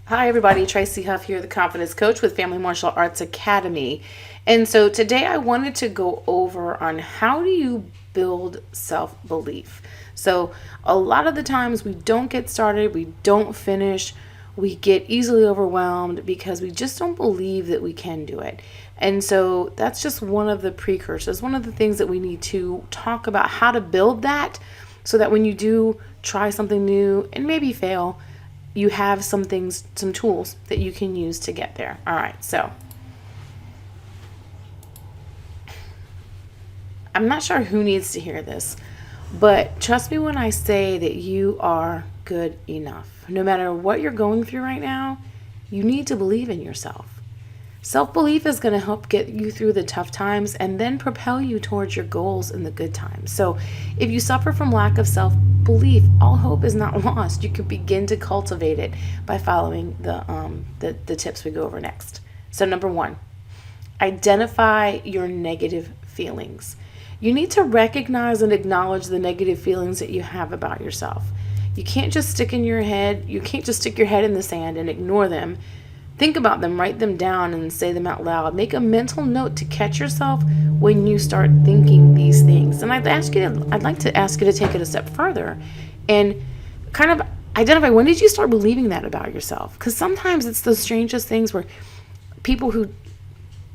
Hi, everybody. Tracy Huff here, the Confidence Coach with Family Martial Arts Academy. And so today I wanted to go over on how do you build self belief. So, a lot of the times we don't get started, we don't finish, we get easily overwhelmed because we just don't believe that we can do it. And so, that's just one of the precursors, one of the things that we need to talk about how to build that so that when you do try something new and maybe fail, you have some things, some tools that you can use to get there. All right, so I'm not sure who needs to hear this, but trust me when I say that you are good enough. No matter what you're going through right now, you need to believe in yourself. Self belief is going to help get you through the tough times and then propel you towards your goals in the good times. So, if you suffer from lack of self belief, all hope is not lost. You can begin to cultivate it by following the tips we go over next. So, number one, identify your negative feelings. You need to recognize and acknowledge the negative feelings that you have about yourself. You can't just stick your head in the sand and ignore them. Think about them, write them down, and say them out loud. Make a mental note to catch yourself when you start thinking these things. And I'd like to ask you to take it a step further and kind of identify, when did you start believing that about yourself? Because sometimes it's the strangest things where people who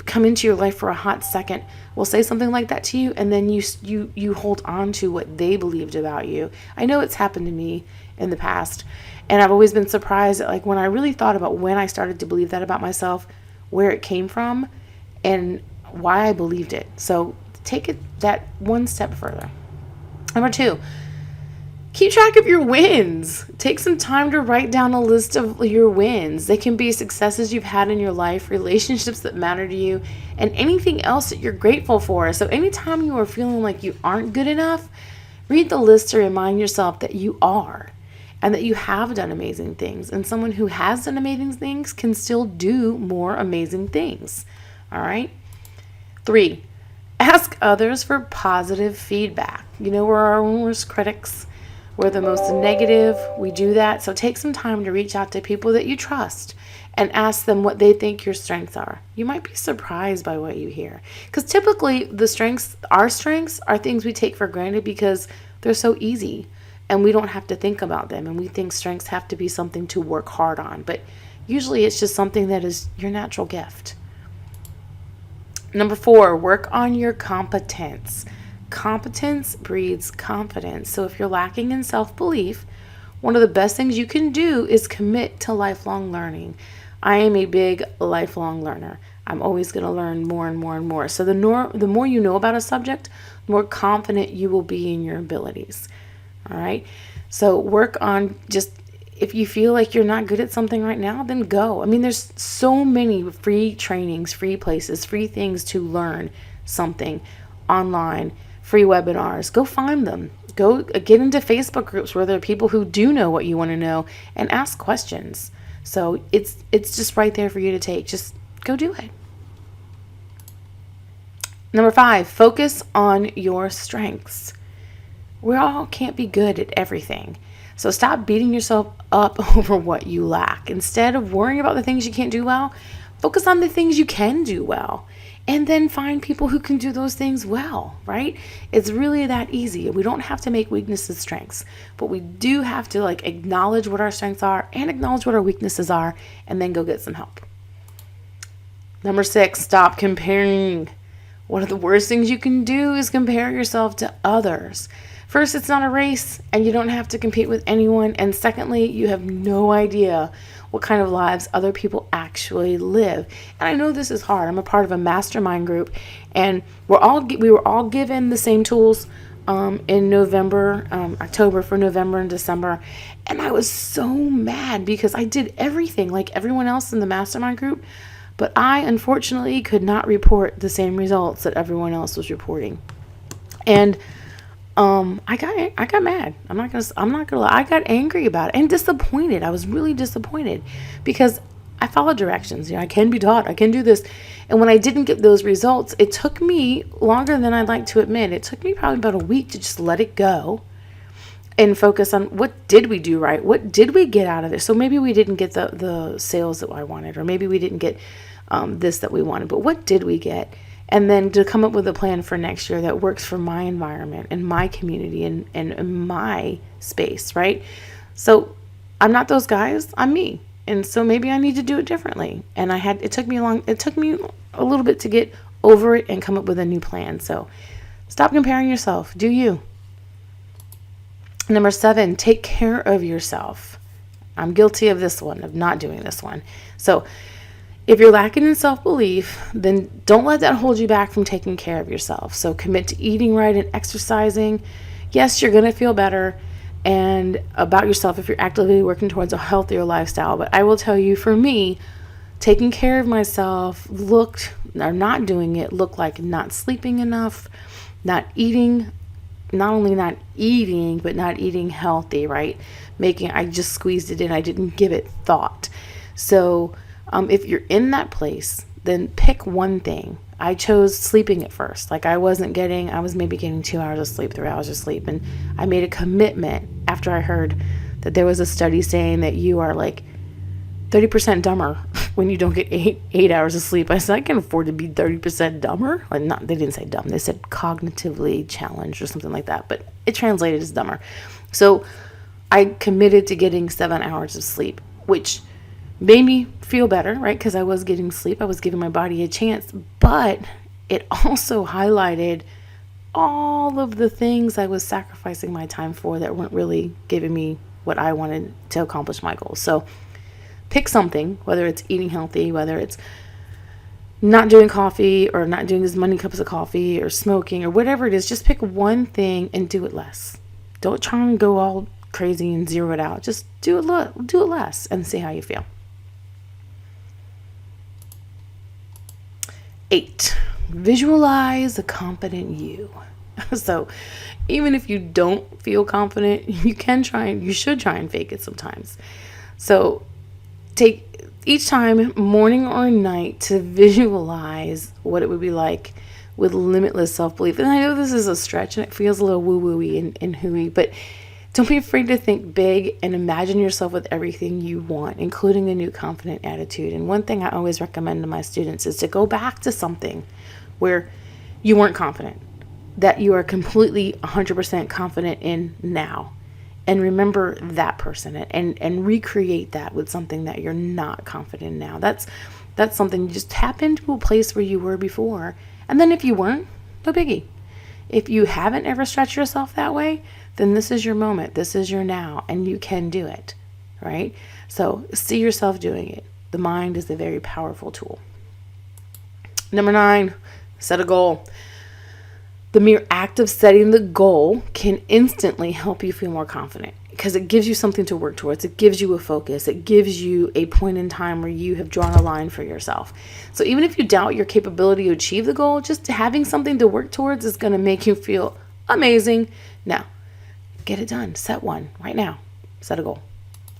come into your life for a hot second will say something like that to you, and then you hold on to what they believed about you. I know it's happened to me in the past, and I've always been surprised at, like, when I really thought about when I started to believe that about myself, where it came from and why I believed it. So take it that one step further. Number two, keep track of your wins. Take some time to write down a list of your wins. They can be successes you've had in your life, relationships that matter to you, and anything else that you're grateful for. So anytime you are feeling like you aren't good enough, read the list to remind yourself that you are and that you have done amazing things. And someone who has done amazing things can still do more amazing things. All right? 3, ask others for positive feedback. We're our own worst critics. We're the most negative. We do that. So take some time to reach out to people that you trust and ask them what they think your strengths are. You might be surprised by what you hear. Because typically our strengths are things we take for granted because they're so easy and we don't have to think about them. And we think strengths have to be something to work hard on. But usually it's just something that is your natural gift. Number 4, work on your competence. Competence breeds confidence. So if you're lacking in self-belief, one of the best things you can do is commit to lifelong learning. I am a big lifelong learner. I'm always going to learn more and more and more. So the more you know about a subject, the more confident you will be in your abilities. All right? So work on just, if you feel like you're not good at something right now, then go. I mean, there's so many free trainings, free places, free things to learn something online, free webinars. Go find them. Go get into Facebook groups where there are people who do know what you want to know and ask questions. So it's just right there for you to take. Just go do it. Number 5, focus on your strengths. We all can't be good at everything. So stop beating yourself up over what you lack. Instead of worrying about the things you can't do well, focus on the things you can do well. And then find people who can do those things well, right? It's really that easy. We don't have to make weaknesses strengths, but we do have to acknowledge what our strengths are and acknowledge what our weaknesses are, and then go get some help. Number 6, stop comparing. One of the worst things you can do is compare yourself to others. First, it's not a race and you don't have to compete with anyone. And secondly, you have no idea what kind of lives other people actually live. And I know this is hard. I'm a part of a mastermind group, and we were all given the same tools in October for November and December. And I was so mad because I did everything like everyone else in the mastermind group, but I unfortunately could not report the same results that everyone else was reporting. And I got mad. I'm not gonna lie. I got angry about it and disappointed. I was really disappointed because I followed directions. I can be taught. I can do this. And when I didn't get those results, it took me longer than I'd like to admit. It took me probably about a week to just let it go. and focus on what did we do right? What did we get out of it? So maybe we didn't get the sales that I wanted, or maybe we didn't get this that we wanted, but what did we get? And then to come up with a plan for next year that works for my environment and my community and my space, right? So I'm not those guys, I'm me. And so maybe I need to do it differently. And it took me a little bit to get over it and come up with a new plan. So stop comparing yourself. Do you. Number 7, take care of yourself. I'm guilty of this one, of not doing this one. So if you're lacking in self-belief, then don't let that hold you back from taking care of yourself. So commit to eating right and exercising. Yes, you're going to feel better and about yourself if you're actively working towards a healthier lifestyle. But I will tell you, for me, taking care of myself looked like not sleeping enough, not only not eating, but not eating healthy, right? I just squeezed it in. I didn't give it thought. So if you're in that place, then pick one thing. I chose sleeping at first. Like I was maybe getting 2 hours of sleep, 3 hours of sleep. And I made a commitment after I heard that there was a study saying that you are like 30% dumber when you don't get eight hours of sleep. I said, I can afford to be 30% dumber. They didn't say dumb. They said cognitively challenged or something like that, but it translated as dumber. So I committed to getting 7 hours of sleep, which made me feel better, right? Because I was getting sleep. I was giving my body a chance, but it also highlighted all of the things I was sacrificing my time for that weren't really giving me what I wanted to accomplish my goals. So pick something, whether it's eating healthy, whether it's not doing coffee or not doing as many cups of coffee or smoking or whatever it is. Just pick one thing and do it less. Don't try and go all crazy and zero it out. Just do it less and see how you feel. 8, visualize a confident you. So even if you don't feel confident, you should try and fake it sometimes. So take each time, morning or night, to visualize what it would be like with limitless self-belief. And I know this is a stretch and it feels a little woo-woo-y and hooey, but don't be afraid to think big and imagine yourself with everything you want, including a new confident attitude. And one thing I always recommend to my students is to go back to something where you weren't confident, that you are completely 100% confident in now. And remember that person and recreate that with something that you're not confident in now. That's something, you just tap into a place where you were before. And then if you weren't, no biggie. If you haven't ever stretched yourself that way, then this is your moment. This is your now, and you can do it, right? So see yourself doing it. The mind is a very powerful tool. Number 9, set a goal. The mere act of setting the goal can instantly help you feel more confident because it gives you something to work towards. It gives you a focus. It gives you a point in time where you have drawn a line for yourself. So even if you doubt your capability to achieve the goal, just having something to work towards is going to make you feel amazing. Now, get it done. Set one right now. Set a goal.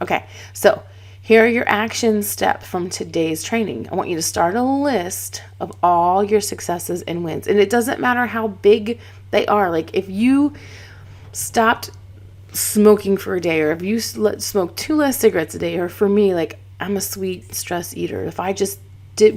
Okay, so here are your action steps from today's training. I want you to start a list of all your successes and wins. And it doesn't matter how big they are. Like if you stopped smoking for a day, or if you smoke 2 less cigarettes a day, or for me, like I'm a sweet stress eater. If I just did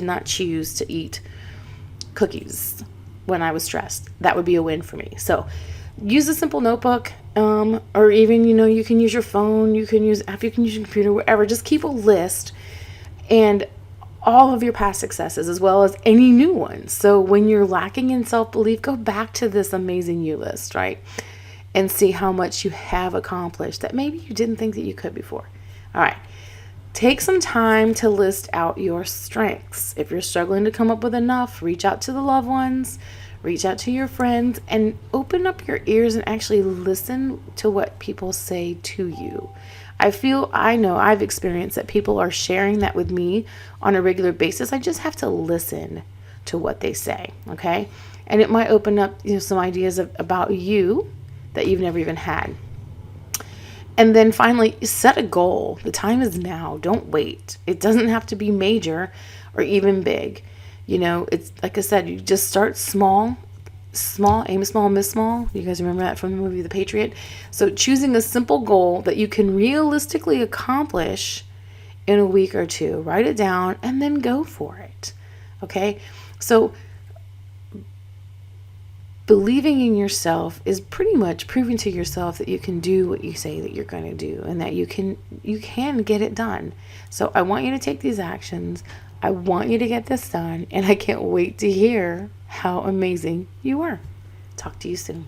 not choose to eat cookies when I was stressed, that would be a win for me. So use a simple notebook, or even, you can use your phone, you can use your computer, whatever. Just keep a list and all of your past successes as well as any new ones. So when you're lacking in self-belief, go back to this amazing you list, right? And see how much you have accomplished that maybe you didn't think that you could before. All right. Take some time to list out your strengths. If you're struggling to come up with enough, reach out to the loved ones, reach out to your friends, and open up your ears and actually listen to what people say to you. I know I've experienced that people are sharing that with me on a regular basis. I just have to listen to what they say, okay? And it might open up some ideas about you that you've never even had. And then finally, set a goal. The time is now. Don't wait. It doesn't have to be major or even big. It's like I said, you just start small, small, aim small, miss small. You guys remember that from the movie The Patriot? So choosing a simple goal that you can realistically accomplish in a week or two. Write it down and then go for it. Okay? So believing in yourself is pretty much proving to yourself that you can do what you say that you're going to do, and that you can get it done. So I want you to take these actions. I want you to get this done, and I can't wait to hear how amazing you are. Talk to you soon.